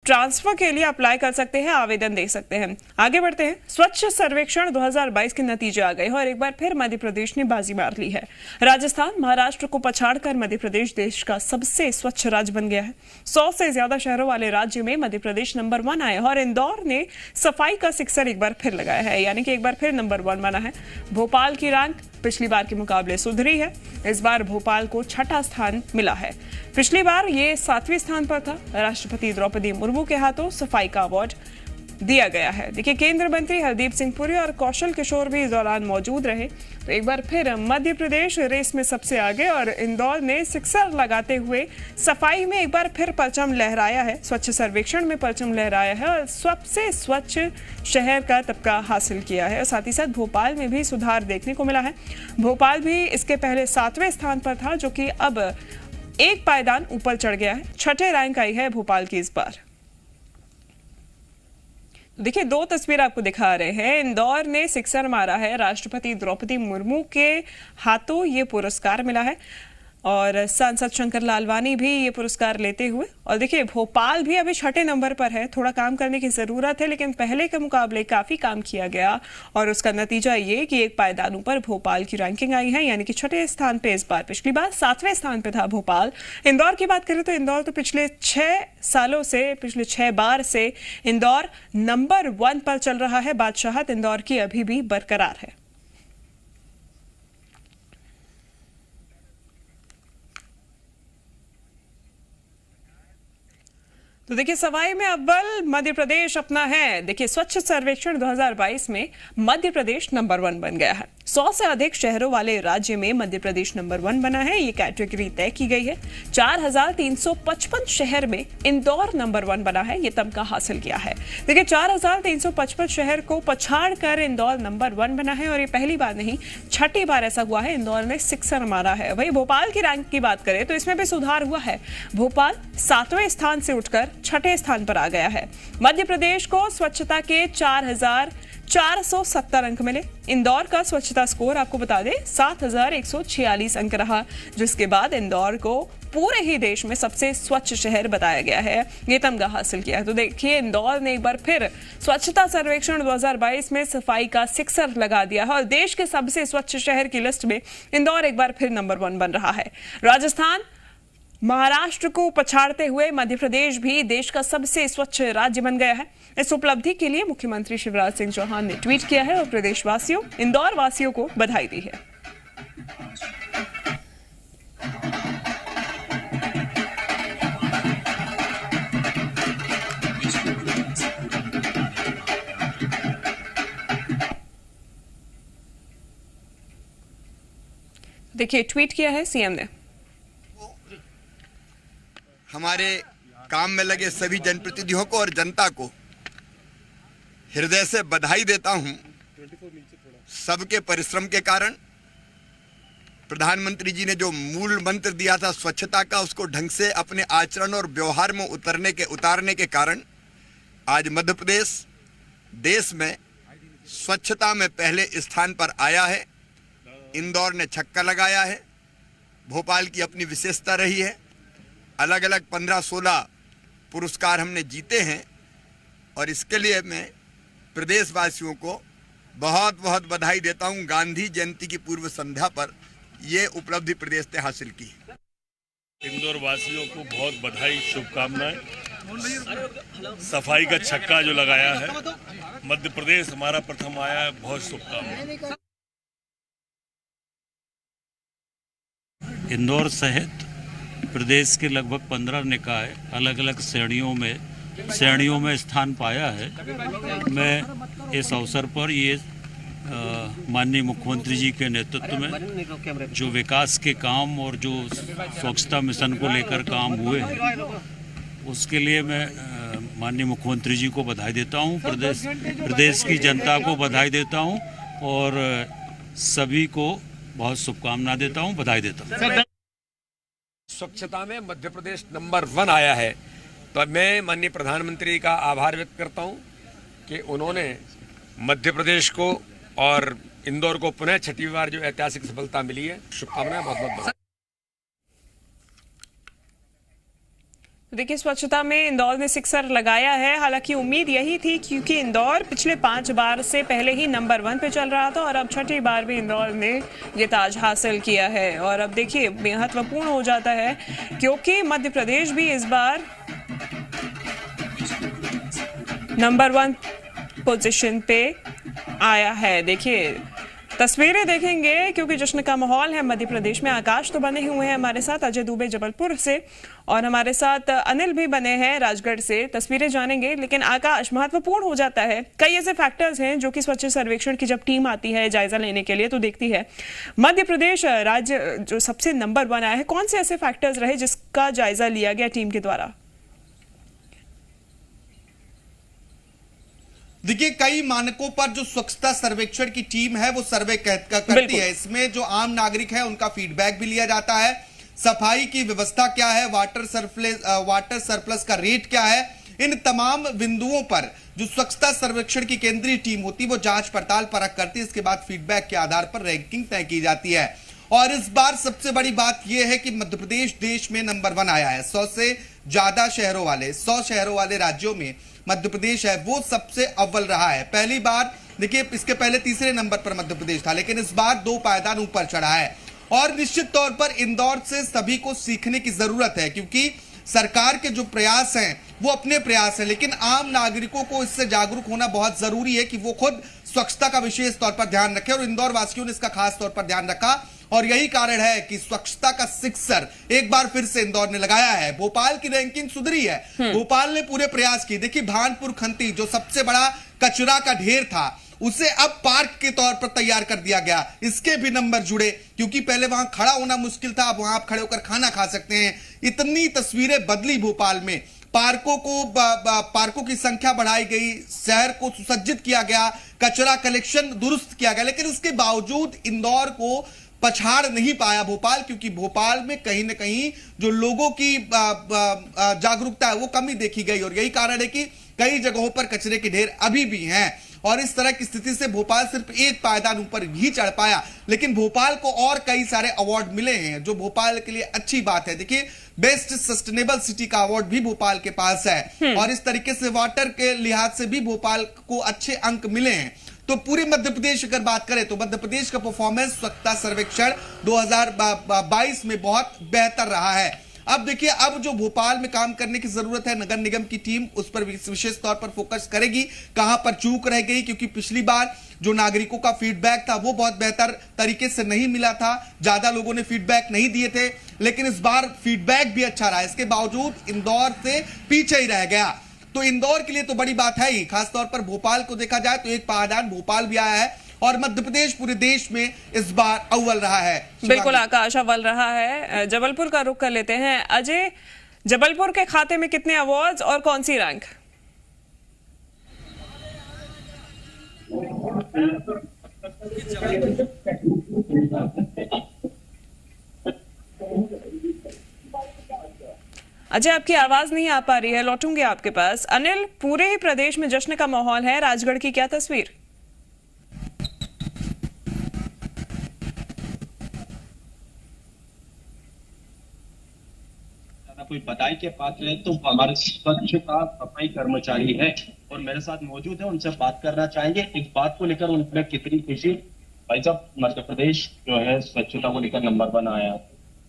Transfer के लिए apply कर सकते हैं, आवेदन दे सकते हैं। आगे बढ़ते हैं। स्वच्छ सर्वेक्षण 2022 के नतीजे आ गए और एक बार फिर मध्य प्रदेश ने बाजी मार ली है। राजस्थान, महाराष्ट्र को पछाड़कर मध्य प्रदेश देश का सबसे स्वच्छ राज्य बन गया है। 100 से ज्यादा शहरों वाले राज्य में मध्य प्रदेश नंबर 1 आया है और इंदौर ने सफाई का सिक्सर एक बार फिर लगाया है, यानी कि एक बार फिर नंबर 1 बना है। भोपाल की रैंक पिछली बार के मुकाबले सुधरी है। इस बार भोपाल को 6ठा स्थान मिला है। पिछली बार ये 7वें स्थान पर था। राष्ट्रपति द्रौपदी मुर्मू के हाथों सफाई का अवार्ड दिया गया है। देखिए, केंद्रीय मंत्री हरदीप सिंह पुरी और कौशल किशोर भी इस दौरान मौजूद रहे। तो एक बार फिर मध्य प्रदेश रेस में सबसे आगे और इंदौर ने सिक्सर लगाते हुए सफाई में एक बार फिर परचम लहराया है। स्वच्छ सर्वेक्षण में परचम लहराया है और सबसे स्वच्छ शहर का तबका हासिल किया है। और साथ ही साथ भोपाल में भी सुधार देखने को मिला है। भोपाल भी इसके पहले 7वें स्थान पर था, जो कि अब एक पायदान ऊपर चढ़ गया है। 6ठे रैंक आई है भोपाल की इस बार। देखिए, 2 तस्वीर आपको दिखा रहे हैं। इंदौर ने सिक्सर मारा है। राष्ट्रपति द्रौपदी मुर्मू के हाथों ये पुरस्कार मिला है और सांसद शंकर लालवानी भी ये पुरस्कार लेते हुए। और देखिए, भोपाल भी अभी 6ठे नंबर पर है। थोड़ा काम करने की जरूरत है, लेकिन पहले के मुकाबले काफी काम किया गया और उसका नतीजा ये कि एक पायदान ऊपर भोपाल की रैंकिंग आई है, यानी कि 6ठे स्थान पे इस बार। पिछली बार 7वें स्थान पे था भोपाल। इंदौर की बात करें तो इंदौर तो पिछले 6 सालों से, पिछले 6 बार से इंदौर नंबर 1 पर चल रहा है। बादशाहत इंदौर की अभी भी बरकरार है। तो देखिए, सफाई में अव्वल मध्य प्रदेश अपना है। देखिए, स्वच्छ सर्वेक्षण 2022 में मध्य प्रदेश नंबर 1 बन गया है। 100 से अधिक शहरों वाले राज्य में मध्य प्रदेश नंबर 1 बना है। ये कैटेगरी तय की गई है। 4355 शहर में इंदौर नंबर 1 बना है। ये तमगा हासिल किया है। देखिए, 4355 शहर को पछाड़ कर इंदौर नंबर 1 बना है और ये पहली बार नहीं, 6ठी बार ऐसा हुआ है। इंदौर ने सिक्सर मारा है। वही भोपाल की रैंक की बात करें तो इसमें भी सुधार हुआ है। भोपाल 7वें स्थान से उठकर 6ठे स्थान पर आ गया है। मध्य प्रदेश को स्वच्छता के 4470 अंक मिले। इंदौर का स्वच्छता स्कोर आपको बता दें 7146 अंक रहा, जिसके बाद इंदौर को पूरे ही देश में सबसे स्वच्छ शहर बताया गया है। ये तमगा हासिल किया है। तो देखिए, इंदौर ने एक बार फिर स्वच्छता सर्वेक्षण 2022 में सफाई का सिक्सर लगा दिया है और देश के सबसे स्वच्छ शहर की लिस्ट में इंदौर एक बार फिर नंबर 1 बन रहा है। राजस्थान, महाराष्ट्र को पछाड़ते हुए मध्य प्रदेश भी देश का सबसे स्वच्छ राज्य बन गया है। इस उपलब्धि के लिए मुख्यमंत्री शिवराज सिंह चौहान ने ट्वीट किया है और प्रदेशवासियों, इंदौर वासियों को बधाई दी है। देखिए, ट्वीट किया है सीएम ने। हमारे काम में लगे सभी जनप्रतिनिधियों को और जनता को हृदय से बधाई देता हूं। सबके परिश्रम के कारण प्रधानमंत्री जी ने जो मूल मंत्र दिया था स्वच्छता का, उसको ढंग से अपने आचरण और व्यवहार में उतारने के कारण आज मध्य प्रदेश देश में स्वच्छता में पहले स्थान पर आया है। इंदौर ने छक्का लगाया है। भोपाल की अपनी विशेषता रही है। अलग अलग 15-16 पुरस्कार हमने जीते हैं और इसके लिए मैं प्रदेशवासियों को बहुत बहुत बधाई देता हूं। गांधी जयंती की पूर्व संध्या पर ये उपलब्धि प्रदेश ने हासिल की। इंदौर वासियों को बहुत बधाई, शुभकामनाएं। सफाई का छक्का जो लगाया है, मध्य प्रदेश हमारा प्रथम आया है, बहुत शुभकामनाएं। इंदौर सहित प्रदेश के लगभग 15 निकाय अलग अलग श्रेणियों में स्थान पाया है। मैं इस अवसर पर ये माननीय मुख्यमंत्री जी के नेतृत्व में जो विकास के काम और जो स्वच्छता मिशन को लेकर काम हुए हैं, उसके लिए मैं माननीय मुख्यमंत्री जी को बधाई देता हूं। प्रदेश की जनता को बधाई देता हूं और सभी को बहुत शुभकामना देता हूं, बधाई देता हूं। स्वच्छता में मध्य प्रदेश नंबर 1 आया है, तो मैं माननीय प्रधानमंत्री का आभार व्यक्त करता हूं कि उन्होंने मध्य प्रदेश को और इंदौर को पुनः 6ठी बार जो ऐतिहासिक सफलता मिली है। शुभकामनाएं, बहुत बहुत बधाई। देखिए, स्वच्छता में इंदौर ने सिक्सर लगाया है। हालांकि उम्मीद यही थी क्योंकि इंदौर पिछले 5 बार से पहले ही नंबर 1 पे चल रहा था और अब छठी बार भी इंदौर ने ये ताज हासिल किया है। और अब देखिए महत्वपूर्ण हो जाता है क्योंकि मध्य प्रदेश भी इस बार नंबर 1 पोजीशन पे आया है। देखिए तस्वीरें देखेंगे क्योंकि जश्न का माहौल है मध्य प्रदेश में। आकाश तो बने हुए हैं हमारे साथ, अजय दुबे जबलपुर से, और हमारे साथ अनिल भी बने हैं राजगढ़ से। तस्वीरें जानेंगे, लेकिन आकाश महत्वपूर्ण हो जाता है। कई ऐसे फैक्टर्स हैं जो कि स्वच्छ सर्वेक्षण की जब टीम आती है जायजा लेने के लिए तो देखती है। मध्य प्रदेश राज्य जो सबसे नंबर 1 आया है, कौन से ऐसे फैक्टर्स रहे जिसका जायजा लिया गया टीम के द्वारा? देखिए, कई मानकों पर जो स्वच्छता सर्वेक्षण की टीम है वो सर्वे करती है। इसमें जो आम नागरिक है उनका फीडबैक भी लिया जाता है। सफाई की व्यवस्था क्या है, वाटर सरप्लस का रेट क्या है, इन तमाम बिंदुओं पर जो स्वच्छता सर्वेक्षण की केंद्रीय टीम होती है वो जांच पड़ताल परख करती है। इसके बाद फीडबैक के आधार पर रैंकिंग तय की जाती है। और इस बार सबसे बड़ी बात यह है कि मध्य प्रदेश देश में नंबर 1 आया है। 100 से ज्यादा शहरों वाले 100 शहरों वाले राज्यों में मध्य प्रदेश है वो सबसे अव्वल रहा है। पहली बार देखिए, इसके पहले तीसरे नंबर पर मध्य प्रदेश था, लेकिन इस बार 2 पायदान ऊपर चढ़ा है। और निश्चित तौर पर इंदौर से सभी को सीखने की जरूरत है क्योंकि सरकार के जो प्रयास हैं वो अपने प्रयास हैं, लेकिन आम नागरिकों को इससे जागरूक होना बहुत जरूरी है कि वो खुद स्वच्छता का विशेष तौर पर ध्यान रखें। और इंदौर वासियों ने इसका खास तौर पर ध्यान रखा और यही कारण है कि स्वच्छता का सिक्सर एक बार फिर से इंदौर ने लगाया है। भोपाल की रैंकिंग सुधरी है, भोपाल ने पूरे प्रयास किए। देखिए, भानपुर खंती जो सबसे बड़ा कचरा का ढेर था उसे अब पार्क के तौर पर तैयार कर दिया गया। इसके भी नंबर जुड़े क्योंकि पहले वहां खड़ा होना मुश्किल था, अब वहां आप खड़े होकर खाना खा सकते हैं। इतनी तस्वीरें बदली भोपाल में। पार्कों की संख्या बढ़ाई गई, शहर को सुसज्जित किया गया, कचरा कलेक्शन दुरुस्त किया गया, लेकिन इसके बावजूद इंदौर को पछाड़ नहीं पाया भोपाल, क्योंकि भोपाल में कहीं ना कहीं जो लोगों की जागरूकता है वो कमी देखी गई। और यही कारण है कि कई जगहों पर कचरे के ढेर अभी भी हैं। और इस तरह की स्थिति से भोपाल सिर्फ एक पायदान ऊपर ही चढ़ पाया, लेकिन भोपाल को और कई सारे अवार्ड मिले हैं जो भोपाल के लिए अच्छी बात है। देखिए, बेस्ट सस्टेनेबल सिटी का अवार्ड भी भोपाल के पास है और इस तरीके से वाटर के लिहाज से भी भोपाल को अच्छे अंक मिले हैं। तो पूरे मध्य प्रदेश अगर बात करें तो मध्य प्रदेश का परफॉर्मेंस स्वच्छता सर्वेक्षण 2022 में बहुत बेहतर रहा है। अब देखिए, अब जो भोपाल में काम करने की जरूरत है, नगर निगम की टीम उस पर विशेष तौर पर फोकस करेगी, कहां पर चूक रह गई, क्योंकि पिछली बार जो नागरिकों का फीडबैक था वो बहुत बेहतर तरीके से नहीं मिला था, ज्यादा लोगों ने फीडबैक नहीं दिए थे, लेकिन इस बार फीडबैक भी अच्छा रहा। इसके बावजूद इंदौर से पीछे ही रह गया। तो इंदौर के लिए तो बड़ी बात है ही, खासतौर पर भोपाल को देखा जाए तो एक पायदान भोपाल भी आया है और मध्य प्रदेश पूरे देश में इस बार अव्वल रहा है। बिल्कुल आकाश, अव्वल रहा है। जबलपुर का रुख कर लेते हैं। अजय, जबलपुर के खाते में कितने अवार्ड्स और कौन सी रैंक? अजय, आपकी आवाज नहीं आ पा रही है, लौटूंगे आपके पास। अनिल, पूरे ही प्रदेश में जश्न का माहौल है, राजगढ़ की क्या तस्वीर? कोई बधाई के पात्र है तो हमारे स्वच्छता सफाई कर्मचारी है और मेरे साथ मौजूद है, उनसे बात करना चाहेंगे इस बात को लेकर उनमें कितनी खुशी। भाई साहब, मध्य प्रदेश जो है स्वच्छता को लेकर नंबर 1 आया,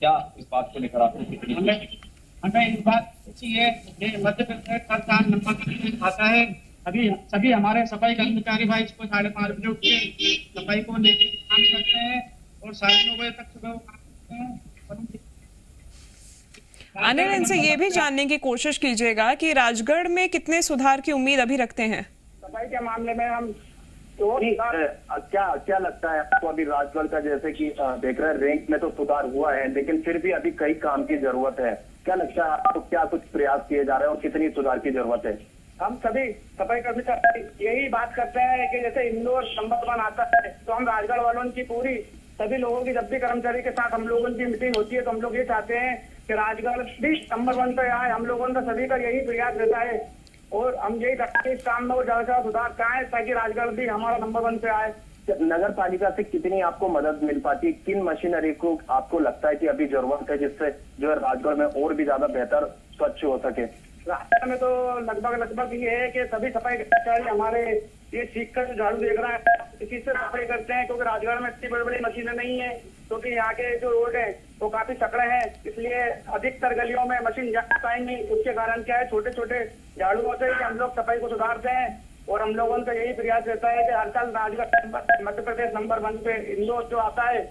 क्या इस बात को लेकर आपको कितनी खुशी? हमें इस बात खुशी है कि मध्य प्रदेश हर साल नंबर 1 आता है। अभी सभी हमारे सफाई कर्मचारी भाई इसको 5:30 बजे उठ के सफाई को लेकर काम करते हैं और 9:30 बजे तक सुबह वो काम करते हैं। अनिल, इनसे ये भी जानने की कोशिश कीजिएगा कि राजगढ़ में कितने सुधार की उम्मीद अभी रखते हैं? सफाई के मामले में हम तो क्या लगता है आपको? अभी राजगढ़ का जैसे कि देख रहे हैं रैंक में तो सुधार हुआ है, लेकिन फिर भी अभी कई काम की जरूरत है। क्या लगता है आपको, क्या कुछ प्रयास किए जा रहे हैं और कितनी सुधार की जरूरत है? हम सभी सफाई कर्मचारी यही बात करते हैं कि जैसे इंदौर नंबर 1 आता है तो हम राजगढ़ वालों की पूरी सभी लोगों की, जब भी कर्मचारी के साथ हम लोगों की मीटिंग होती है तो हम लोग ये चाहते हैं कि राजगढ़ भी नंबर 1 पे आए। हम लोगों का सभी का यही प्रयास रहता है और हम यही करते हैं इस काम में और ज्यादा से ज्यादा सुधार चाहें ताकि राजगढ़ भी हमारा नंबर 1 पे आए। नगर पालिका से कितनी आपको मदद मिल पाती है? किन मशीनरी को आपको लगता है कि अभी जरूरत है जिससे जो है राजगढ़ में और भी ज्यादा बेहतर स्वच्छ हो सके? राजगढ़ में तो लगभग ये है कि सभी सफाई कर्मचारी हमारे ये सीख कर झाड़ू देख रहा है इसी से सफाई करते हैं, क्योंकि राजगढ़ में इतनी बड़ी बड़ी मशीनें नहीं है, क्योंकि यहाँ के जो रोड है वो काफी सकड़े हैं, इसलिए अधिकतर गलियों में मशीन जा पाएंगी। उसके कारण क्या है, छोटे छोटे झाड़ुओं से हम लोग सफाई को सुधारते हैं और हम लोगों का यही प्रयास रहता है कि हर साल राजगढ़ मध्य प्रदेश नंबर 1 पे इंदौर जो आता है,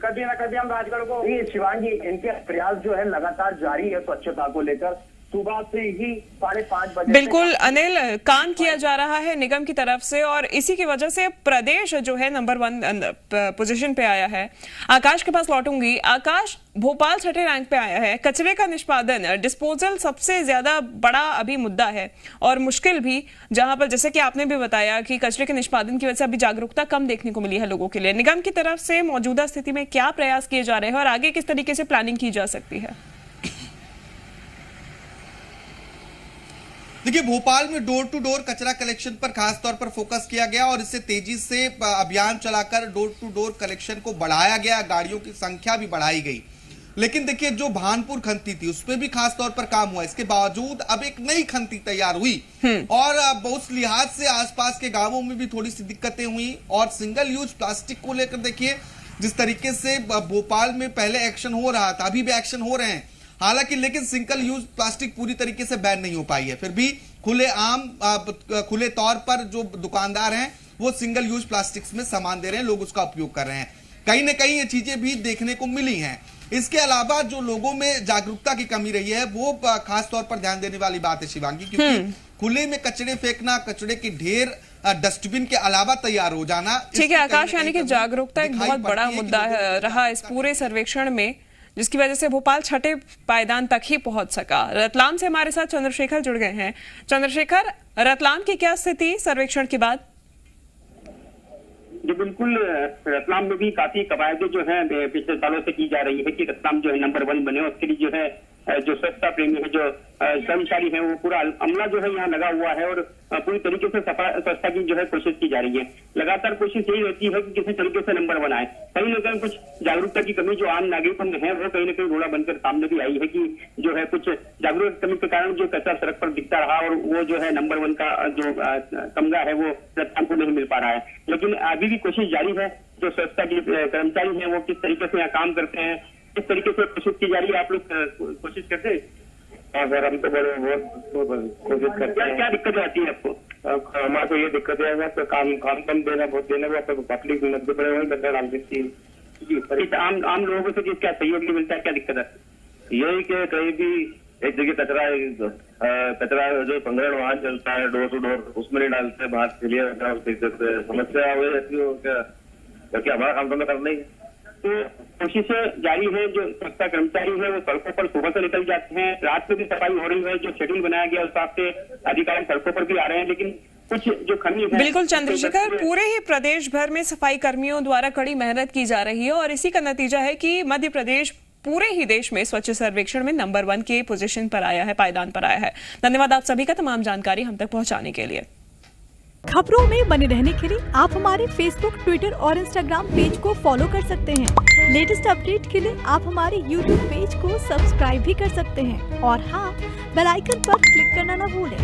कभी ना कभी हम राजगढ़ को। शिवांगी, इनके प्रयास जो है लगातार जारी है स्वच्छता को लेकर। सुबह से ही 5:30 बजे बिल्कुल अनिल, काम किया जा रहा है निगम की तरफ से और इसी की वजह से प्रदेश जो है नंबर 1 पोजीशन पे आया है। आकाश के पास लौटूंगी। आकाश, भोपाल 6ठे रैंक पे आया है। कचरे का निष्पादन, डिस्पोजल सबसे ज्यादा बड़ा अभी मुद्दा है और मुश्किल भी, जहां पर जैसे कि आपने भी बताया कि कचरे के निष्पादन की वजह से अभी जागरूकता कम देखने को मिली है लोगों के लिए। निगम की तरफ से मौजूदा स्थिति में क्या प्रयास किए जा रहे हैं और आगे किस तरीके से प्लानिंग की जा सकती है? देखिए, भोपाल में डोर टू डोर कचरा कलेक्शन पर खास तौर पर फोकस किया गया और इससे तेजी से अभियान चलाकर डोर टू डोर कलेक्शन को बढ़ाया गया, गाड़ियों की संख्या भी बढ़ाई गई। लेकिन देखिए, जो भानपुर खंती थी उस पर भी खास तौर पर काम हुआ। इसके बावजूद अब एक नई खंती तैयार हुई और उस लिहाज से आसपास के गांवों में भी थोड़ी सी दिक्कतें हुई। और सिंगल यूज प्लास्टिक को लेकर देखिए, जिस तरीके से भोपाल में पहले एक्शन हो रहा था, अभी भी एक्शन हो रहे हैं हालांकि, लेकिन सिंगल यूज प्लास्टिक पूरी तरीके से बैन नहीं हो पाई है। फिर भी खुले तौर पर जो दुकानदार हैं वो सिंगल यूज प्लास्टिक्स में सामान दे रहे हैं, लोग उसका उपयोग कर रहे हैं। कहीं ना कहीं ये चीजें भी देखने को मिली हैं। इसके अलावा जो लोगों में जागरूकता की कमी रही है वो खास तौर पर ध्यान देने वाली बात है शिवांगी, क्योंकि खुले में कचरे फेंकना, कचरे के ढेर डस्टबिन के अलावा तैयार हो जाना। ठीक है आकाश, यानी कि जागरूकता एक बहुत बड़ा मुद्दा रहा इस पूरे सर्वेक्षण में, जिसकी वजह से भोपाल 6ठे पायदान तक ही पहुंच सका। रतलाम से हमारे साथ चंद्रशेखर जुड़ गए हैं। चंद्रशेखर, रतलाम की क्या स्थिति सर्वेक्षण के बाद? जी बिल्कुल, रतलाम में भी काफी कवायदें जो है पिछले सालों से की जा रही है कि रतलाम जो है नंबर 1 बने। उसके लिए जो है जो स्वच्छता प्रेमी है, जो कर्मचारी है, वो पूरा अमला जो है यहाँ लगा हुआ है और पूरी तरीके से स्वच्छता की जो है कोशिश की जा रही है। लगातार कोशिश यही रहती है कि किसी तरीके से नंबर 1 आए। कहीं ना कहीं कुछ जागरूकता की कमी जो आम नागरिकों में है वो कहीं ना कहीं रोड़ा बनकर सामने भी आई है कि जो है कुछ जागरूकता कमी के कारण जो कचरा सड़क पर दिखता रहा और वो जो है नंबर 1 का जो तमगा है वो रतलाम को नहीं मिल पा रहा है। लेकिन अभी भी कोशिश जारी है। जो स्वच्छता के कर्मचारी है वो किस तरीके से यहाँ काम करते हैं, किस तरीके से कोशिश की जा रही है, आप लोग कोशिश करते हैं? हाँ सर, हम तो बड़े कोशिश करते हैं। क्या दिक्कत आती है आपको? हमारे को ये दिक्कत है तो काम कम देना, बहुत देना हुआ तो पब्लिक नब्बे पड़े हुए बंदा डाल देती है। आम लोगों से क्या सहयोग नहीं मिलता है, क्या दिक्कत है? यही कि कहीं भी एक जगह कचरा जो संग्रहण वाहन चलता है डोर टू डोर, उसमें नहीं डालते, बाहर क्लियर समस्या हो जाती है। क्या हमारा काम तो करना ही है। तो कोशिशें जारी है। जो स्वच्छता कर्मचारी है वो सड़कों पर सुबह से निकल जाते हैं, रात में भी सफाई हो रही है। जो शेड्यूल बनाया गया उस हिसाब से अधिकारी सड़कों पर भी आ रहे हैं, लेकिन कुछ जो कमी है। बिल्कुल चंद्रशेखर, पूरे ही प्रदेश भर में सफाई कर्मियों द्वारा कड़ी मेहनत की जा रही है और इसी का नतीजा है कि मध्य प्रदेश पूरे ही देश में स्वच्छ सर्वेक्षण में नंबर 1 के पोजीशन पर आया है, पायदान पर आया है। धन्यवाद आप सभी का तमाम जानकारी हम तक पहुंचाने के लिए। खबरों में बने रहने के लिए आप हमारे फेसबुक, ट्विटर और इंस्टाग्राम पेज को फॉलो कर सकते हैं। लेटेस्ट अपडेट के लिए आप हमारे यूट्यूब पेज को सब्सक्राइब भी कर सकते हैं और हाँ, बेल आइकन पर क्लिक करना न भूलें।